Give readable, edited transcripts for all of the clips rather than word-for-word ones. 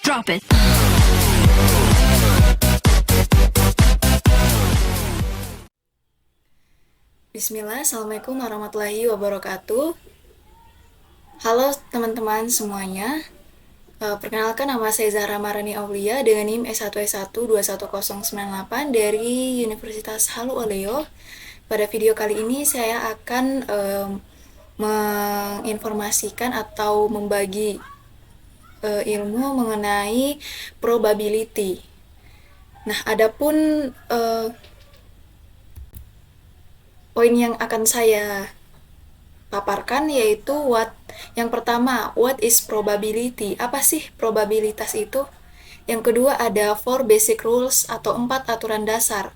Drop it. Bismillah, Assalamualaikum warahmatullahi wabarakatuh. Halo teman-teman semuanya. Perkenalkan, nama saya Zahra Marani Aulia dengan NIM S1S1 21098 dari Universitas Halu Oleo. Pada video kali ini saya akan menginformasikan atau membagi ilmu mengenai probability. Nah, adapun poin yang akan saya paparkan yaitu yang pertama, what is probability? Apa sih probabilitas itu? Yang kedua ada 4 basic rules atau 4 aturan dasar.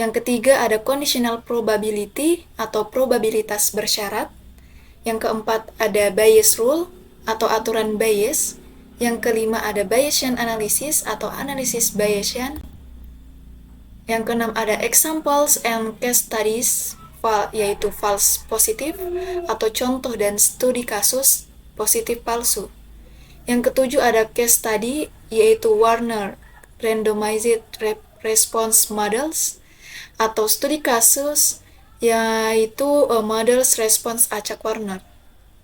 Yang ketiga ada conditional probability atau probabilitas bersyarat. Yang keempat ada Bayes rule atau aturan Bayes. Yang kelima ada Bayesian analysis atau analisis Bayesian. Yang keenam ada examples and case studies, yaitu false positif atau contoh dan studi kasus positif palsu. Yang ketujuh ada case study, yaitu Warner Randomized Response Models atau studi kasus, yaitu Models Response Acak Warner.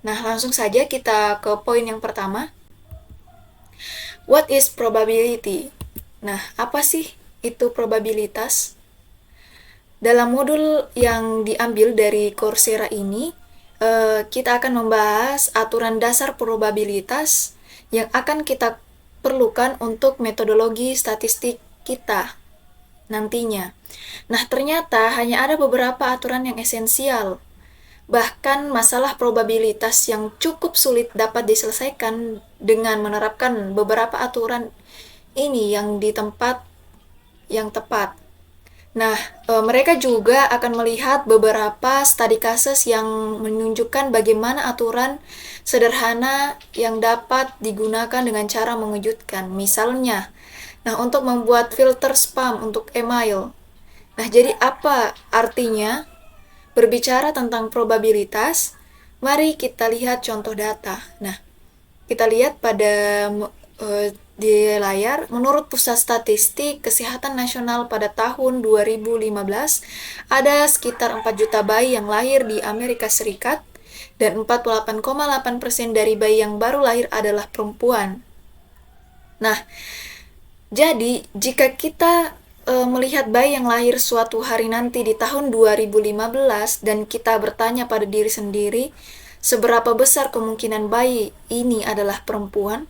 Nah, langsung saja kita ke poin yang pertama. What is probability? Nah, apa sih itu probabilitas? Dalam modul yang diambil dari Coursera ini, kita akan membahas aturan dasar probabilitas yang akan kita perlukan untuk metodologi statistik kita nantinya. Nah, ternyata hanya ada beberapa aturan yang esensial. Bahkan masalah probabilitas yang cukup sulit dapat diselesaikan dengan menerapkan beberapa aturan ini yang di tempat yang tepat. Nah, mereka juga akan melihat beberapa study cases yang menunjukkan bagaimana aturan sederhana yang dapat digunakan dengan cara mengejutkan. Misalnya, untuk membuat filter spam untuk email. Nah, jadi apa artinya berbicara tentang probabilitas? Mari kita lihat contoh data. Nah, kita lihat pada di layar, menurut Pusat Statistik Kesehatan Nasional pada tahun 2015, ada sekitar 4 juta bayi yang lahir di Amerika Serikat, dan 48,8% dari bayi yang baru lahir adalah perempuan. Nah, jadi jika kita melihat bayi yang lahir suatu hari nanti di tahun 2015 dan kita bertanya pada diri sendiri, seberapa besar kemungkinan bayi ini adalah perempuan?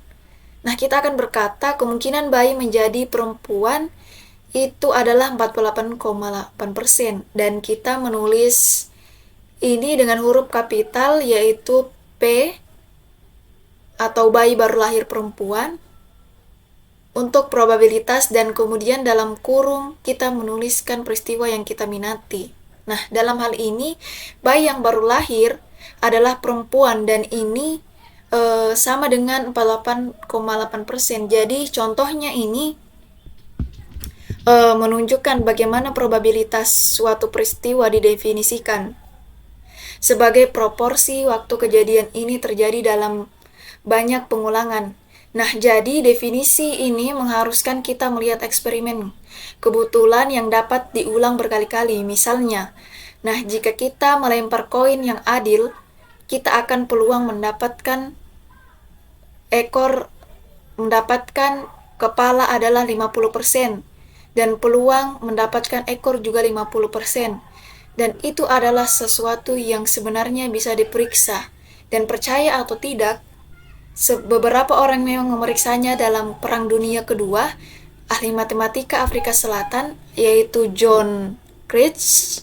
Nah, kita akan berkata kemungkinan bayi menjadi perempuan itu adalah 48,8%, dan kita menulis ini dengan huruf kapital, yaitu P atau bayi baru lahir perempuan untuk probabilitas, dan kemudian dalam kurung kita menuliskan peristiwa yang kita minati. Nah, dalam hal ini bayi yang baru lahir adalah perempuan, dan ini sama dengan 48,8%. Jadi contohnya ini menunjukkan bagaimana probabilitas suatu peristiwa didefinisikan sebagai proporsi waktu kejadian ini terjadi dalam banyak pengulangan. Nah, jadi definisi ini mengharuskan kita melihat eksperimen kebetulan yang dapat diulang berkali-kali. Misalnya, jika kita melempar koin yang adil, kita akan peluang mendapatkan kepala adalah 50%, dan peluang mendapatkan ekor juga 50%. Dan itu adalah sesuatu yang sebenarnya bisa diperiksa, dan percaya atau tidak, beberapa orang memang memeriksanya. Dalam Perang Dunia Kedua, ahli matematika Afrika Selatan, yaitu John Critch,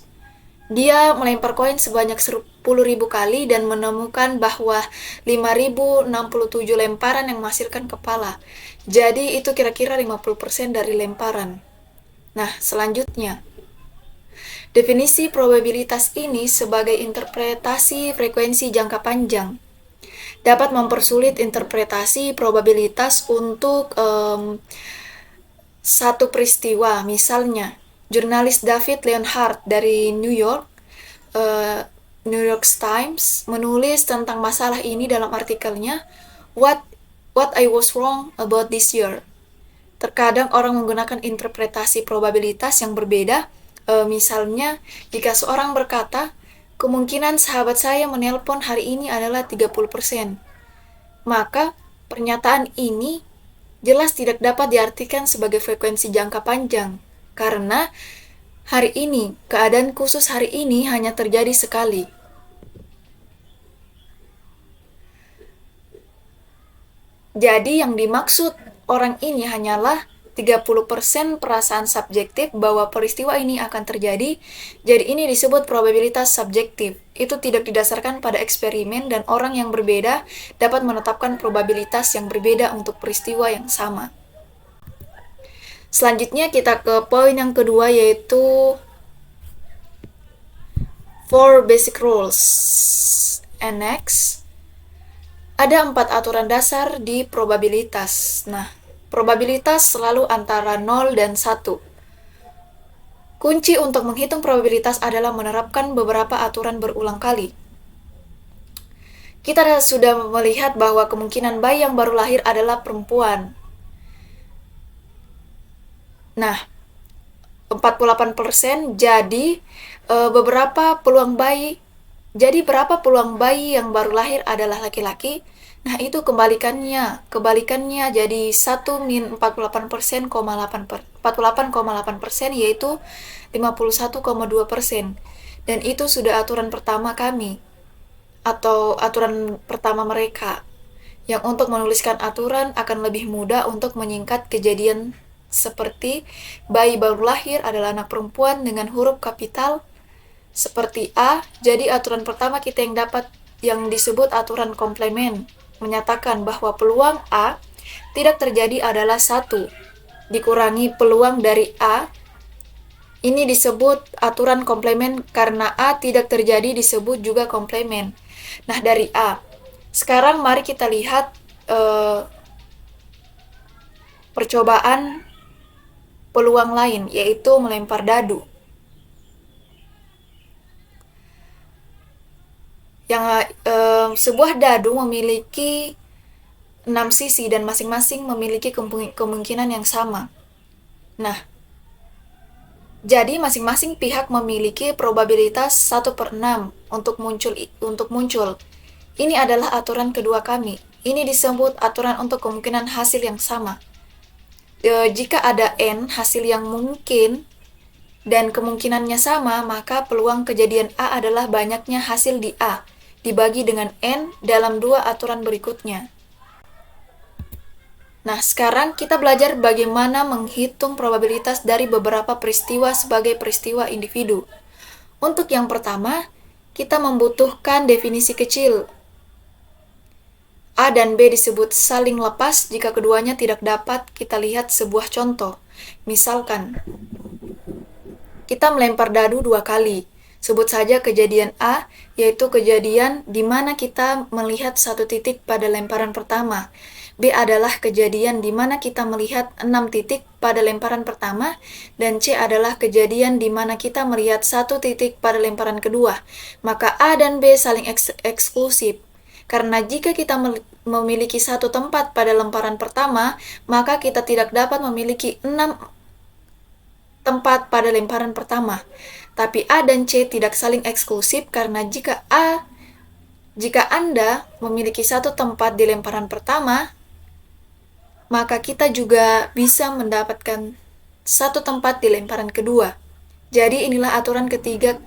dia melempar koin sebanyak 10.000 kali dan menemukan bahwa 5.067 lemparan yang menghasilkan kepala. Jadi itu kira-kira 50% dari lemparan. Nah, selanjutnya, definisi probabilitas ini sebagai interpretasi frekuensi jangka panjang dapat mempersulit interpretasi probabilitas untuk satu peristiwa. Misalnya, jurnalis David Leonhardt dari New York Times menulis tentang masalah ini dalam artikelnya What what I was wrong about this year. Terkadang orang menggunakan interpretasi probabilitas yang berbeda. Misalnya, jika seorang berkata, kemungkinan sahabat saya menelpon hari ini adalah 30%. Maka, pernyataan ini jelas tidak dapat diartikan sebagai frekuensi jangka panjang, karena hari ini, keadaan khusus hari ini hanya terjadi sekali. Jadi yang dimaksud orang ini hanyalah 30% perasaan subjektif bahwa peristiwa ini akan terjadi, jadi ini disebut probabilitas subjektif. Itu tidak didasarkan pada eksperimen dan orang yang berbeda dapat menetapkan probabilitas yang berbeda untuk peristiwa yang sama. Selanjutnya kita ke poin yang kedua, yaitu 4 basic rules. And next, ada 4 aturan dasar di probabilitas. Nah, probabilitas selalu antara 0 dan 1. Kunci untuk menghitung probabilitas adalah menerapkan beberapa aturan berulang kali. Kita sudah melihat bahwa kemungkinan bayi yang baru lahir adalah perempuan. Nah, 48%, jadi berapa peluang bayi yang baru lahir adalah laki-laki? Nah, itu kebalikannya jadi 1 min 48,8%, yaitu 51,2%. Dan itu sudah aturan pertama kami, atau aturan pertama mereka, yang untuk menuliskan aturan akan lebih mudah untuk menyingkat kejadian seperti bayi baru lahir adalah anak perempuan dengan huruf kapital seperti A. Jadi aturan pertama kita yang disebut aturan komplemen menyatakan bahwa peluang A tidak terjadi adalah 1 dikurangi peluang dari A. Ini disebut aturan komplemen karena A tidak terjadi disebut juga komplemen. Nah, dari A. Sekarang mari kita lihat percobaan peluang lain, yaitu melempar dadu. Yang sebuah dadu memiliki 6 sisi dan masing-masing memiliki kemungkinan yang sama. Nah, jadi masing-masing pihak memiliki probabilitas 1/6 untuk muncul. Ini adalah aturan kedua kami. Ini disebut aturan untuk kemungkinan hasil yang sama. Jika ada N hasil yang mungkin dan kemungkinannya sama, maka peluang kejadian A adalah banyaknya hasil di A dibagi dengan N dalam 2 aturan berikutnya. Nah, sekarang kita belajar bagaimana menghitung probabilitas dari beberapa peristiwa sebagai peristiwa individu. Untuk yang pertama, kita membutuhkan definisi kecil. A dan B disebut saling lepas jika keduanya tidak dapat. Kita lihat sebuah contoh. Misalkan, kita melempar dadu 2 kali. Sebut saja kejadian A, yaitu kejadian di mana kita melihat 1 titik pada lemparan pertama. B adalah kejadian di mana kita melihat 6 titik pada lemparan pertama, dan C adalah kejadian di mana kita melihat 1 titik pada lemparan kedua. Maka A dan B saling eksklusif. Karena jika kita memiliki 1 tempat pada lemparan pertama, maka kita tidak dapat memiliki 6 tempat pada lemparan pertama. Tapi A dan C tidak saling eksklusif karena jika Anda memiliki 1 tempat di lemparan pertama, maka kita juga bisa mendapatkan 1 tempat di lemparan kedua. Jadi inilah aturan ketiga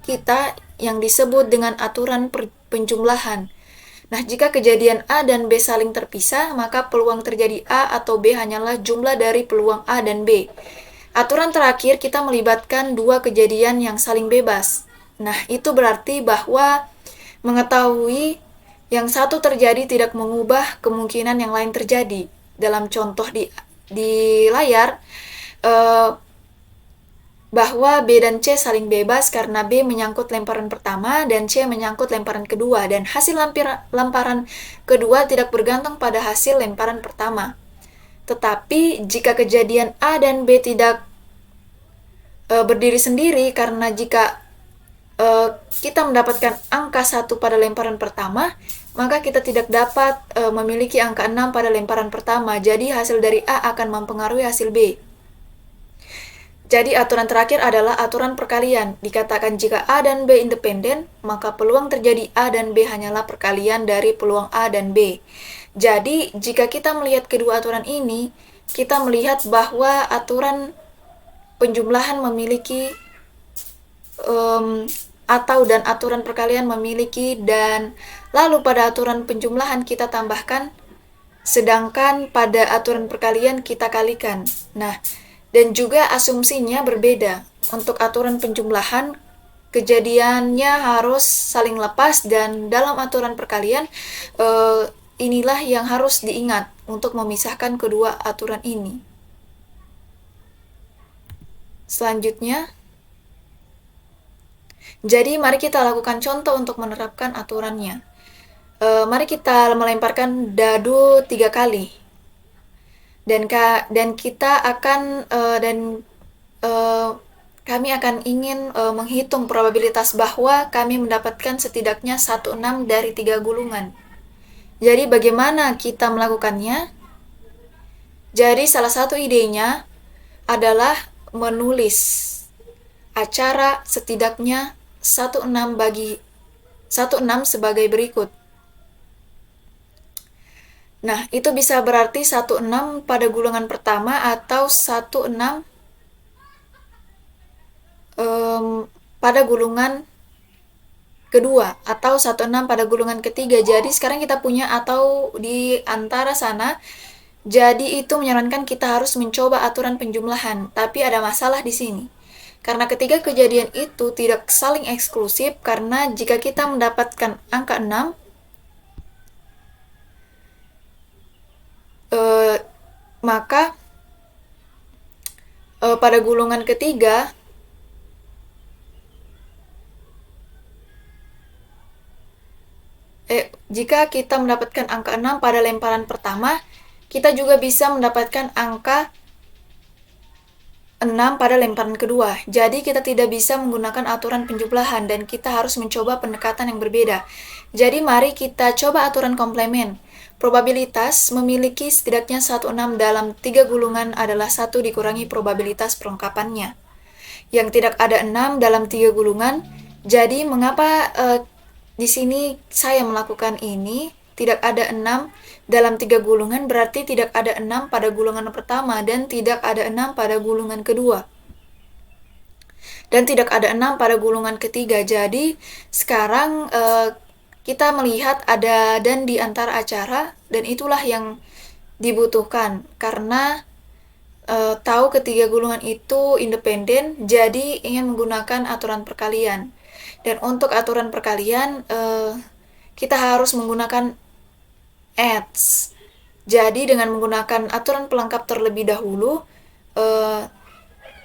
kita yang disebut dengan aturan penjumlahan. Nah, jika kejadian A dan B saling terpisah, maka peluang terjadi A atau B hanyalah jumlah dari peluang A dan B. Aturan terakhir, kita melibatkan 2 kejadian yang saling bebas. Nah, itu berarti bahwa mengetahui yang satu terjadi tidak mengubah kemungkinan yang lain terjadi. Dalam contoh di layar, bahwa B dan C saling bebas karena B menyangkut lemparan pertama dan C menyangkut lemparan kedua, dan hasil lemparan kedua tidak bergantung pada hasil lemparan pertama. Tetapi jika kejadian A dan B tidak berdiri sendiri, karena jika kita mendapatkan angka 1 pada lemparan pertama, maka kita tidak dapat memiliki angka 6 pada lemparan pertama. Jadi hasil dari A akan mempengaruhi hasil B. Jadi aturan terakhir adalah aturan perkalian. Dikatakan jika A dan B independen, maka peluang terjadi A dan B hanyalah perkalian dari peluang A dan B. Jadi jika kita melihat kedua aturan ini, kita melihat bahwa aturan penjumlahan memiliki dan aturan perkalian memiliki, dan lalu pada aturan penjumlahan kita tambahkan, sedangkan pada aturan perkalian kita kalikan. Nah, dan juga asumsinya berbeda. Untuk aturan penjumlahan, kejadiannya harus saling lepas, dan dalam aturan perkalian, inilah yang harus diingat untuk memisahkan kedua aturan ini. Selanjutnya, jadi mari kita lakukan contoh untuk menerapkan aturannya. Mari kita melemparkan dadu 3 kali. Dan kita akan kami akan ingin menghitung probabilitas bahwa kami mendapatkan setidaknya 16 dari 3 gulungan. Jadi bagaimana kita melakukannya? Jadi salah satu idenya adalah menulis acara setidaknya 16 sebagai berikut. Nah, itu bisa berarti 16 pada gulungan pertama atau 16 pada gulungan kedua atau 16 pada gulungan ketiga. Jadi sekarang kita punya atau di antara sana. Jadi itu menyarankan kita harus mencoba aturan penjumlahan. Tapi ada masalah di sini. Karena ketiga kejadian itu tidak saling eksklusif, karena jika kita mendapatkan angka 6, maka pada gulungan ketiga jika kita mendapatkan angka 6 pada lemparan pertama, kita juga bisa mendapatkan angka 6 pada lemparan kedua. Jadi kita tidak bisa menggunakan aturan penjumlahan dan kita harus mencoba pendekatan yang berbeda. Jadi mari kita coba aturan komplemen. Probabilitas memiliki setidaknya 16 dalam 3 gulungan adalah 1 dikurangi probabilitas perlengkapannya. Yang tidak ada 6 dalam 3 gulungan. Jadi mengapa di sini saya melakukan ini? Tidak ada 6 dalam 3 gulungan berarti tidak ada 6 pada gulungan pertama dan tidak ada 6 pada gulungan kedua. Dan tidak ada 6 pada gulungan ketiga. Jadi sekarang kita melihat ada dan di antara acara, dan itulah yang dibutuhkan karena tahu ketiga gulungan itu independen, jadi ingin menggunakan aturan perkalian. Dan untuk aturan perkalian kita harus menggunakan adds. Jadi dengan menggunakan aturan pelengkap terlebih dahulu,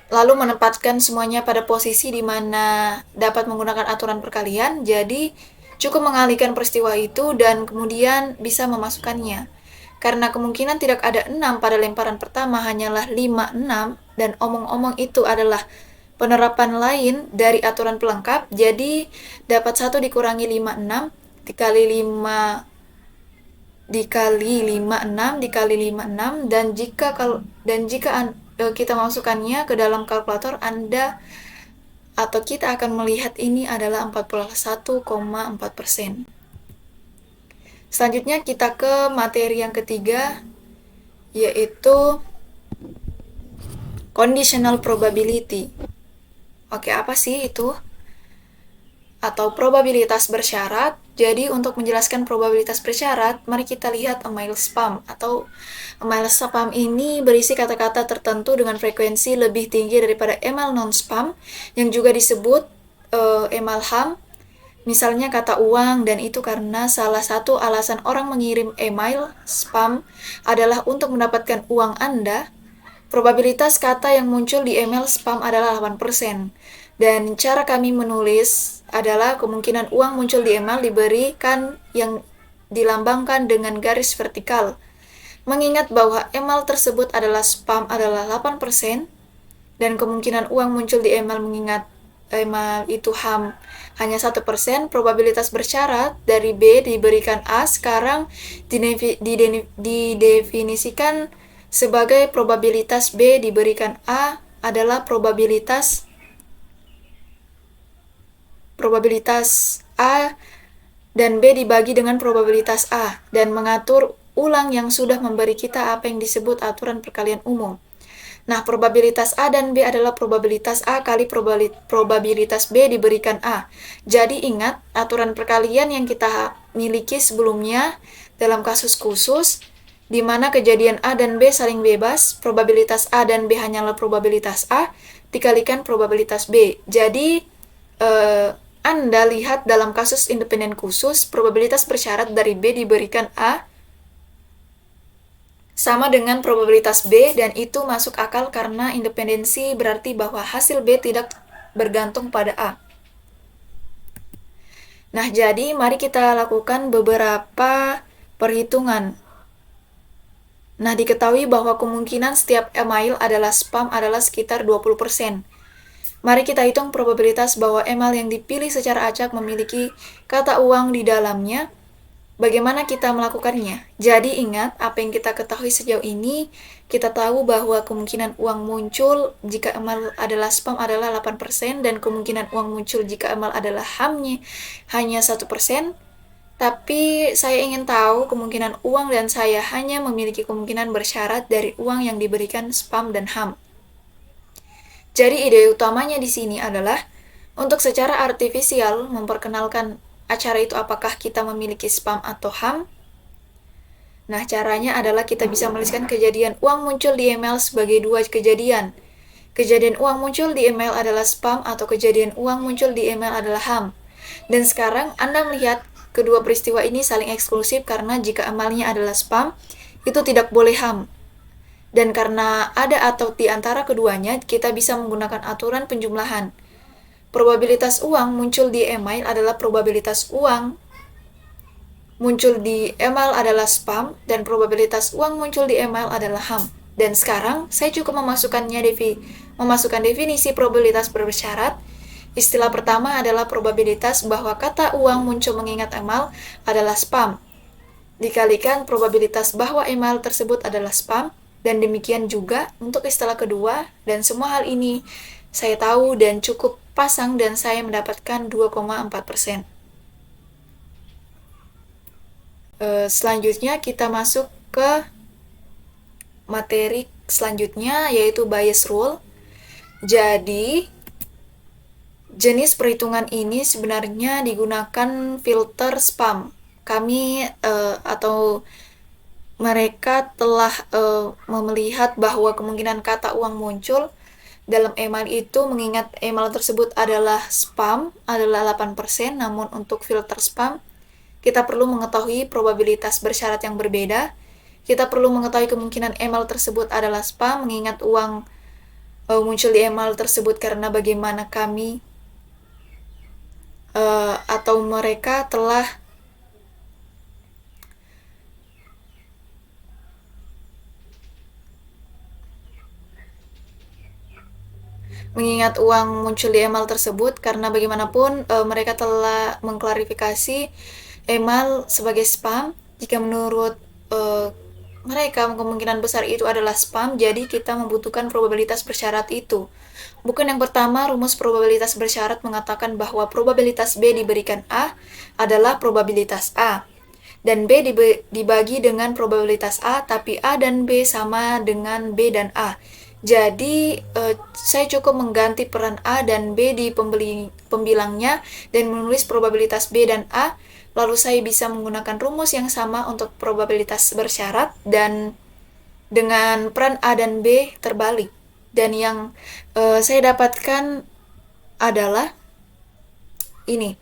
lalu menempatkan semuanya pada posisi di mana dapat menggunakan aturan perkalian. Jadi cukup mengalihkan peristiwa itu dan kemudian bisa memasukkannya. Karena kemungkinan tidak ada 6 pada lemparan pertama hanyalah 5, 6, dan omong-omong itu adalah penerapan lain dari aturan pelengkap, jadi dapat 1 dikurangi 5, 6, dikali 5, dikali 5, 6, dikali 5, 6, dan jika kita masukkannya ke dalam kalkulator, kita akan melihat ini adalah 41,4%. Selanjutnya kita ke materi yang ketiga, yaitu conditional probability. Oke, apa sih itu? Atau probabilitas bersyarat. Jadi untuk menjelaskan probabilitas bersyarat, mari kita lihat email spam. Atau email spam ini berisi kata-kata tertentu dengan frekuensi lebih tinggi daripada email non-spam, yang juga disebut email ham. Misalnya kata uang, dan itu karena salah satu alasan orang mengirim email spam adalah untuk mendapatkan uang Anda. Probabilitas kata yang muncul di email spam adalah 8%. Dan cara kami menulis adalah kemungkinan uang muncul di email diberikan yang dilambangkan dengan garis vertikal. Mengingat bahwa email tersebut adalah spam adalah 8%, dan kemungkinan uang muncul di email mengingat emal itu HAM hanya 1%, probabilitas bersyarat dari B diberikan A sekarang didefinisikan sebagai probabilitas B diberikan A adalah probabilitas A dan B dibagi dengan probabilitas A, dan mengatur ulang yang sudah memberi kita apa yang disebut aturan perkalian umum. Nah, probabilitas A dan B adalah probabilitas A kali probabilitas B diberikan A. Jadi ingat, aturan perkalian yang kita miliki sebelumnya dalam kasus khusus, di mana kejadian A dan B saling bebas, probabilitas A dan B hanyalah probabilitas A, dikalikan probabilitas B. Jadi, Anda lihat dalam kasus independen khusus, probabilitas bersyarat dari B diberikan A sama dengan probabilitas B, dan itu masuk akal karena independensi berarti bahwa hasil B tidak bergantung pada A. Nah, jadi mari kita lakukan beberapa perhitungan. Nah, diketahui bahwa kemungkinan setiap email adalah spam adalah sekitar 20%. Mari kita hitung probabilitas bahwa email yang dipilih secara acak memiliki kata uang di dalamnya. Bagaimana kita melakukannya? Jadi ingat, apa yang kita ketahui sejauh ini, kita tahu bahwa kemungkinan uang muncul jika email adalah spam adalah 8%, dan kemungkinan uang muncul jika email adalah HAM hanya 1%. Tapi saya ingin tahu kemungkinan uang, dan saya hanya memiliki kemungkinan bersyarat dari uang yang diberikan spam dan HAM. Jadi ide utamanya di sini adalah untuk secara artifisial memperkenalkan acara itu apakah kita memiliki spam atau HAM. Nah, caranya adalah kita bisa menuliskan kejadian uang muncul di email sebagai dua kejadian. Kejadian uang muncul di email adalah spam atau kejadian uang muncul di email adalah HAM. Dan sekarang Anda melihat kedua peristiwa ini saling eksklusif karena jika emailnya adalah spam, itu tidak boleh HAM. Dan karena ada atau di antara keduanya, kita bisa menggunakan aturan penjumlahan. Probabilitas uang muncul di email adalah probabilitas uang muncul di email adalah spam, dan probabilitas uang muncul di email adalah HAM. Dan sekarang saya cukup memasukkan definisi probabilitas bersyarat. Istilah pertama adalah probabilitas bahwa kata uang muncul mengingat email adalah spam, dikalikan probabilitas bahwa email tersebut adalah spam, dan demikian juga untuk istilah kedua, dan semua hal ini saya tahu dan cukup pasang, dan saya mendapatkan 2,4%. Selanjutnya kita masuk ke materi selanjutnya, yaitu bias rule. Jadi, jenis perhitungan ini sebenarnya digunakan filter spam. Kami atau mereka telah melihat bahwa kemungkinan kata uang muncul dalam email itu mengingat email tersebut adalah spam adalah 8%, namun untuk filter spam kita perlu mengetahui probabilitas bersyarat yang berbeda. Kita perlu mengetahui kemungkinan email tersebut adalah spam mengingat uang muncul di email tersebut karena bagaimana kami atau mereka telah mengingat uang muncul di email tersebut karena bagaimanapun mereka telah mengklarifikasi email sebagai spam. Jika menurut mereka kemungkinan besar itu adalah spam, jadi kita membutuhkan probabilitas bersyarat itu. Bukan yang pertama, rumus probabilitas bersyarat mengatakan bahwa probabilitas B diberikan A adalah probabilitas A, dan B dibagi dengan probabilitas A, tapi A dan B sama dengan B dan A. Jadi, saya cukup mengganti peran A dan B di pembilangnya dan menulis probabilitas B dan A, lalu saya bisa menggunakan rumus yang sama untuk probabilitas bersyarat dan dengan peran A dan B terbalik. Dan yang saya dapatkan adalah ini,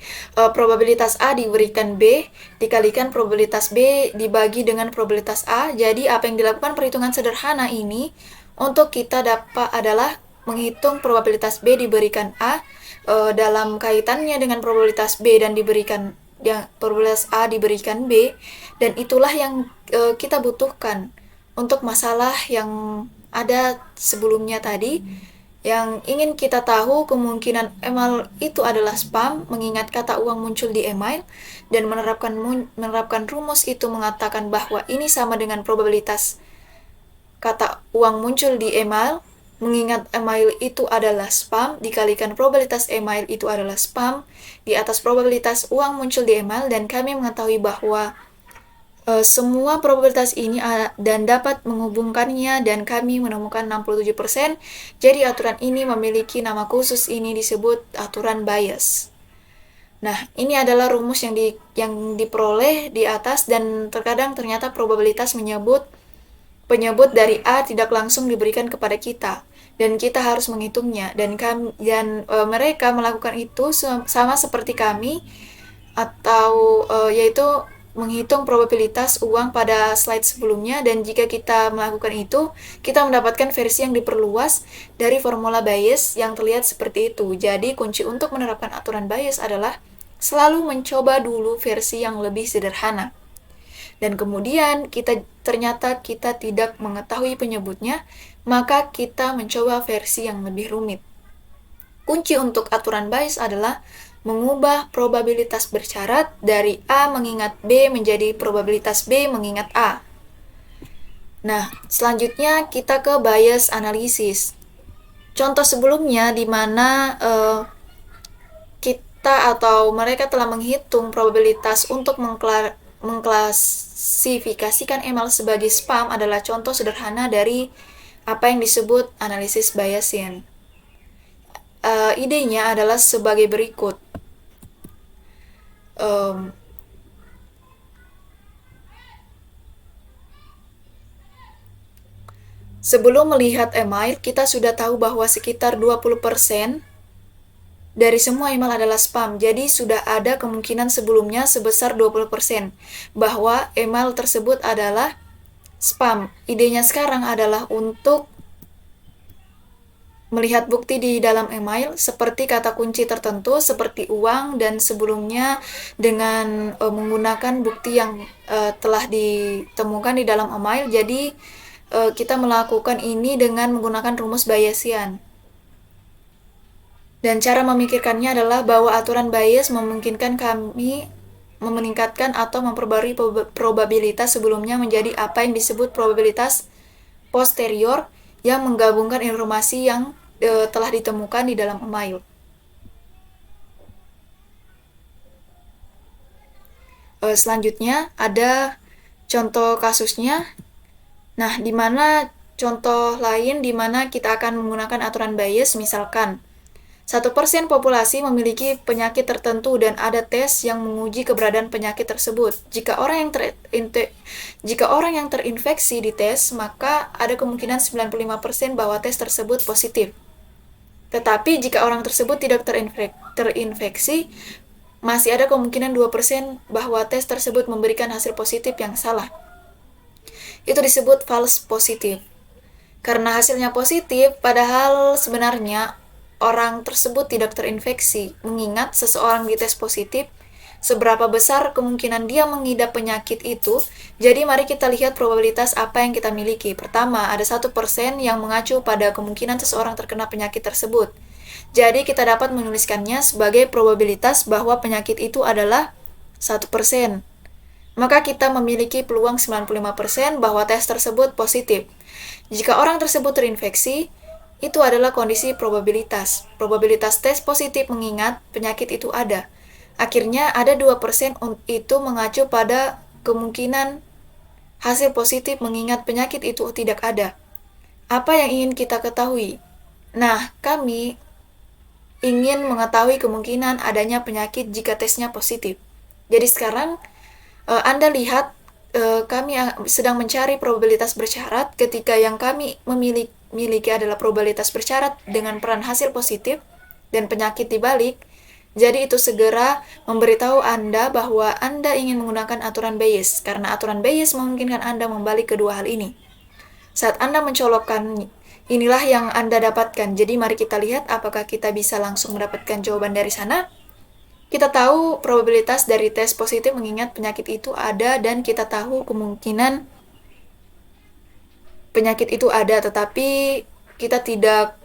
probabilitas A diberikan B dikalikan probabilitas B dibagi dengan probabilitas A. Jadi apa yang dilakukan perhitungan sederhana ini untuk kita dapat adalah menghitung probabilitas B diberikan A dalam kaitannya dengan probabilitas B dan probabilitas A diberikan B, dan itulah yang kita butuhkan untuk masalah yang ada sebelumnya tadi, Yang ingin kita tahu kemungkinan email itu adalah spam, mengingat kata uang muncul di email, dan menerapkan rumus itu mengatakan bahwa ini sama dengan probabilitas kata uang muncul di email, mengingat email itu adalah spam, dikalikan probabilitas email itu adalah spam, di atas probabilitas uang muncul di email, dan kami mengetahui bahwa semua probabilitas ini dan dapat menghubungkannya, dan kami menemukan 67%. Jadi aturan ini memiliki nama khusus, ini disebut aturan Bayes. Nah, ini adalah rumus yang diperoleh di atas, dan terkadang ternyata probabilitas penyebut dari A tidak langsung diberikan kepada kita, dan kita harus menghitungnya, mereka melakukan itu sama seperti kami, atau yaitu menghitung probabilitas uang pada slide sebelumnya, dan jika kita melakukan itu, kita mendapatkan versi yang diperluas dari formula Bayes yang terlihat seperti itu. Jadi kunci untuk menerapkan aturan Bayes adalah selalu mencoba dulu versi yang lebih sederhana. Dan kemudian ternyata kita tidak mengetahui penyebutnya, maka kita mencoba versi yang lebih rumit. Kunci untuk aturan Bayes adalah mengubah probabilitas bersyarat dari A mengingat B menjadi probabilitas B mengingat A. Nah, selanjutnya kita ke Bayes analisis. Contoh sebelumnya di mana kita atau mereka telah menghitung probabilitas untuk mengklasifikasikan email sebagai spam adalah contoh sederhana dari apa yang disebut analisis Bayesian. Idenya adalah sebagai berikut. Sebelum melihat email, kita sudah tahu bahwa sekitar 20% dari semua email adalah spam. Jadi sudah ada kemungkinan sebelumnya sebesar 20% bahwa email tersebut adalah spam. Idenya sekarang adalah untuk melihat bukti di dalam email seperti kata kunci tertentu seperti uang, dan sebelumnya dengan menggunakan bukti yang telah ditemukan di dalam email. Jadi kita melakukan ini dengan menggunakan rumus Bayesian. Dan cara memikirkannya adalah bahwa aturan Bayes memungkinkan kami meningkatkan atau memperbarui probabilitas sebelumnya menjadi apa yang disebut probabilitas posterior yang menggabungkan informasi yang telah ditemukan di dalam email. Selanjutnya ada contoh kasusnya. Nah, di mana contoh lain di mana kita akan menggunakan aturan Bayes, misalkan 1% populasi memiliki penyakit tertentu dan ada tes yang menguji keberadaan penyakit tersebut. Jika orang yang terinfeksi di tes, maka ada kemungkinan 95% bahwa tes tersebut positif. Tetapi jika orang tersebut tidak terinfeksi, masih ada kemungkinan 2% bahwa tes tersebut memberikan hasil positif yang salah. Itu disebut false positive. Karena hasilnya positif, padahal sebenarnya orang tersebut tidak terinfeksi, mengingat seseorang dites positif, seberapa besar kemungkinan dia mengidap penyakit itu. Jadi mari kita lihat probabilitas apa yang kita miliki. Pertama, ada 1% yang mengacu pada kemungkinan seseorang terkena penyakit tersebut. Jadi kita dapat menuliskannya sebagai probabilitas bahwa penyakit itu adalah 1%. Maka kita memiliki peluang 95% bahwa tes tersebut positif. Jika orang tersebut terinfeksi, itu adalah kondisi probabilitas. Probabilitas tes positif mengingat penyakit itu ada. Akhirnya ada 2% itu mengacu pada kemungkinan hasil positif mengingat penyakit itu tidak ada. Apa yang ingin kita ketahui? Nah, kami ingin mengetahui kemungkinan adanya penyakit jika tesnya positif. Jadi sekarang Anda lihat kami sedang mencari probabilitas bersyarat ketika yang kami miliki adalah probabilitas bersyarat dengan peran hasil positif dan penyakit dibalik. Jadi itu segera memberitahu Anda bahwa Anda ingin menggunakan aturan Bayes, karena aturan Bayes memungkinkan Anda membalik kedua hal ini. Saat Anda mencolokkan, inilah yang Anda dapatkan. Jadi mari kita lihat apakah kita bisa langsung mendapatkan jawaban dari sana. Kita tahu probabilitas dari tes positif mengingat penyakit itu ada, dan kita tahu kemungkinan penyakit itu ada, tetapi kita tidak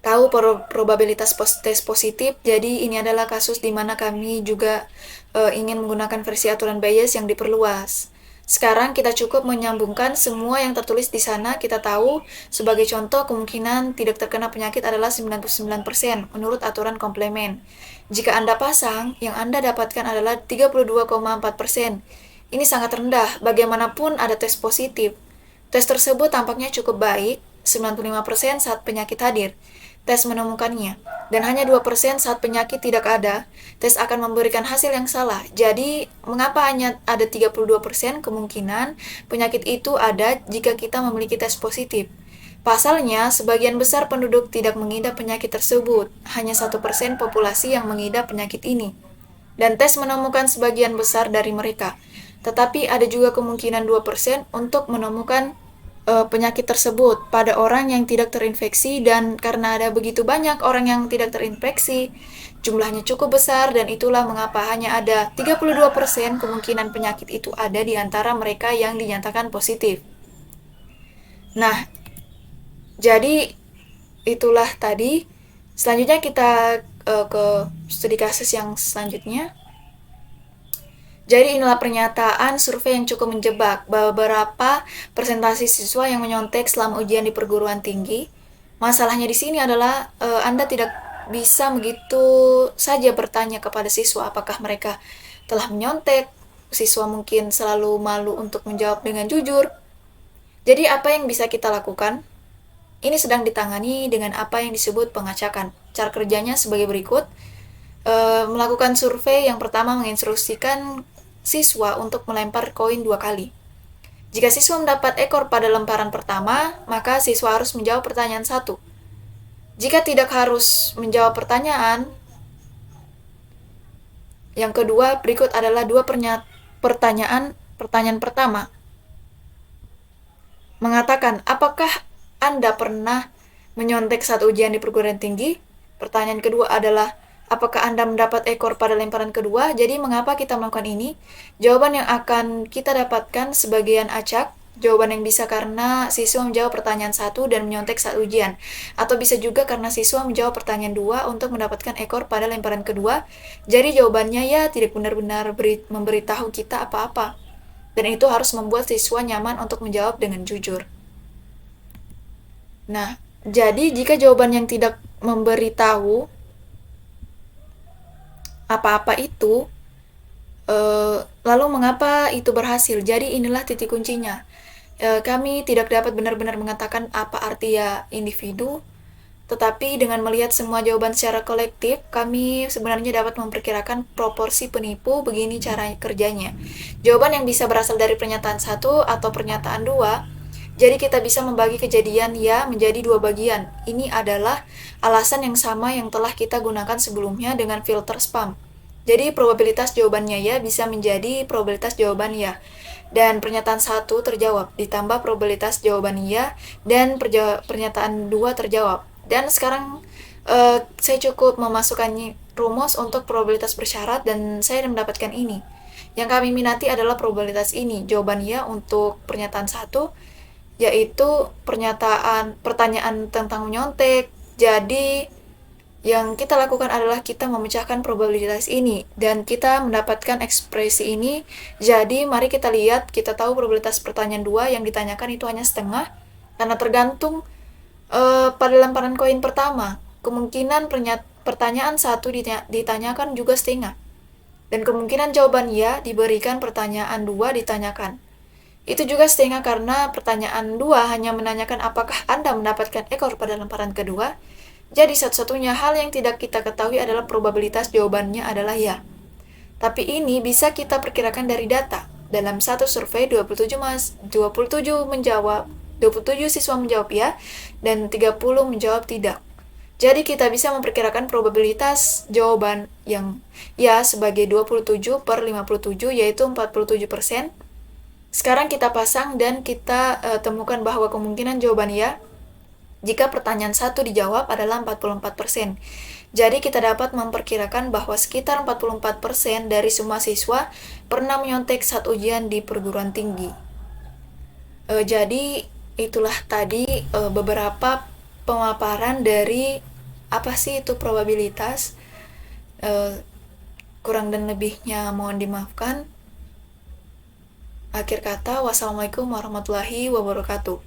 tahu probabilitas tes positif. Jadi ini adalah kasus di mana kami juga ingin menggunakan versi aturan Bayes yang diperluas. Sekarang kita cukup menyambungkan semua yang tertulis di sana. Kita tahu sebagai contoh kemungkinan tidak terkena penyakit adalah 99% menurut aturan komplement. Jika Anda pasang, yang Anda dapatkan adalah 32,4%. Ini sangat rendah, bagaimanapun ada tes positif. Tes tersebut tampaknya cukup baik, 95% saat penyakit hadir. Tes menemukannya, dan hanya 2% saat penyakit tidak ada, tes akan memberikan hasil yang salah. Jadi, mengapa hanya ada 32% kemungkinan penyakit itu ada jika kita memiliki tes positif? Pasalnya, sebagian besar penduduk tidak mengidap penyakit tersebut, hanya 1% populasi yang mengidap penyakit ini. Dan tes menemukan sebagian besar dari mereka. Tetapi ada juga kemungkinan 2% untuk menemukan penyakit tersebut pada orang yang tidak terinfeksi, dan karena ada begitu banyak orang yang tidak terinfeksi, jumlahnya cukup besar, dan itulah mengapa hanya ada 32% kemungkinan penyakit itu ada di antara mereka yang dinyatakan positif. Nah, jadi itulah tadi. Selanjutnya kita ke studi kasus yang selanjutnya. Jadi inilah pernyataan survei yang cukup menjebak. Beberapa presentasi siswa yang menyontek selama ujian di perguruan tinggi. Masalahnya di sini adalah Anda tidak bisa begitu saja bertanya kepada siswa apakah mereka telah menyontek. Siswa mungkin selalu malu untuk menjawab dengan jujur. Jadi apa yang bisa kita lakukan? Ini sedang ditangani dengan apa yang disebut pengacakan. Cara kerjanya sebagai berikut. Melakukan survei yang pertama menginstruksikan siswa untuk melempar koin 2 kali. Jika siswa mendapat ekor pada lemparan pertama, maka siswa harus menjawab pertanyaan 1. Jika tidak harus menjawab pertanyaan, yang kedua berikut adalah 2 pertanyaan. Pertanyaan pertama mengatakan, apakah Anda pernah menyontek saat ujian di perguruan tinggi? Pertanyaan kedua adalah, apakah Anda mendapat ekor pada lemparan kedua? Jadi mengapa kita melakukan ini? Jawaban yang akan kita dapatkan sebagian acak. Jawaban yang bisa karena siswa menjawab pertanyaan 1 dan menyontek saat ujian. Atau bisa juga karena siswa menjawab pertanyaan 2 untuk mendapatkan ekor pada lemparan kedua. Jadi jawabannya ya tidak benar-benar memberitahu kita apa-apa. Dan itu harus membuat siswa nyaman untuk menjawab dengan jujur. Nah, jadi jika jawaban yang tidak memberitahu apa-apa itu, lalu mengapa itu berhasil? Jadi inilah titik kuncinya. Kami tidak dapat benar-benar mengatakan apa arti ya individu, tetapi dengan melihat semua jawaban secara kolektif, kami sebenarnya dapat memperkirakan proporsi penipu. Begini cara kerjanya. Jawaban yang bisa berasal dari pernyataan 1 atau pernyataan 2. Jadi kita bisa membagi kejadian ya menjadi 2 bagian. Ini adalah alasan yang sama yang telah kita gunakan sebelumnya dengan filter spam. Jadi probabilitas jawabannya ya bisa menjadi probabilitas jawaban ya. Dan pernyataan 1 terjawab, ditambah probabilitas jawaban ya, dan pernyataan 2 terjawab. Dan sekarang saya cukup memasukkan rumus untuk probabilitas bersyarat, dan saya mendapatkan ini. Yang kami minati adalah probabilitas ini. Jawaban ya untuk pernyataan 1, yaitu pertanyaan tentang menyontek. Jadi yang kita lakukan adalah kita memecahkan probabilitas ini dan kita mendapatkan ekspresi ini. Jadi mari kita lihat, kita tahu probabilitas pertanyaan 2 yang ditanyakan itu hanya setengah karena tergantung pada lemparan koin pertama. Kemungkinan pertanyaan 1 ditanyakan juga setengah. Dan kemungkinan jawaban ya diberikan pertanyaan 2 ditanyakan. Itu juga setengah karena pertanyaan 2 hanya menanyakan apakah Anda mendapatkan ekor pada lemparan kedua. Jadi satu-satunya hal yang tidak kita ketahui adalah probabilitas jawabannya adalah ya. Tapi ini bisa kita perkirakan dari data. Dalam satu survei 27 siswa menjawab ya dan 30 menjawab tidak. Jadi kita bisa memperkirakan probabilitas jawaban yang ya sebagai 27/57 yaitu 47%. Sekarang kita pasang dan kita temukan bahwa kemungkinan jawaban ya jika pertanyaan 1 dijawab adalah 44%. Jadi kita dapat memperkirakan bahwa sekitar 44% dari semua siswa pernah menyontek saat ujian di perguruan tinggi. Jadi itulah tadi beberapa pemaparan dari apa sih itu probabilitas. Eh, Kurang dan lebihnya mohon dimaafkan. Akhir kata, wassalamualaikum warahmatullahi wabarakatuh.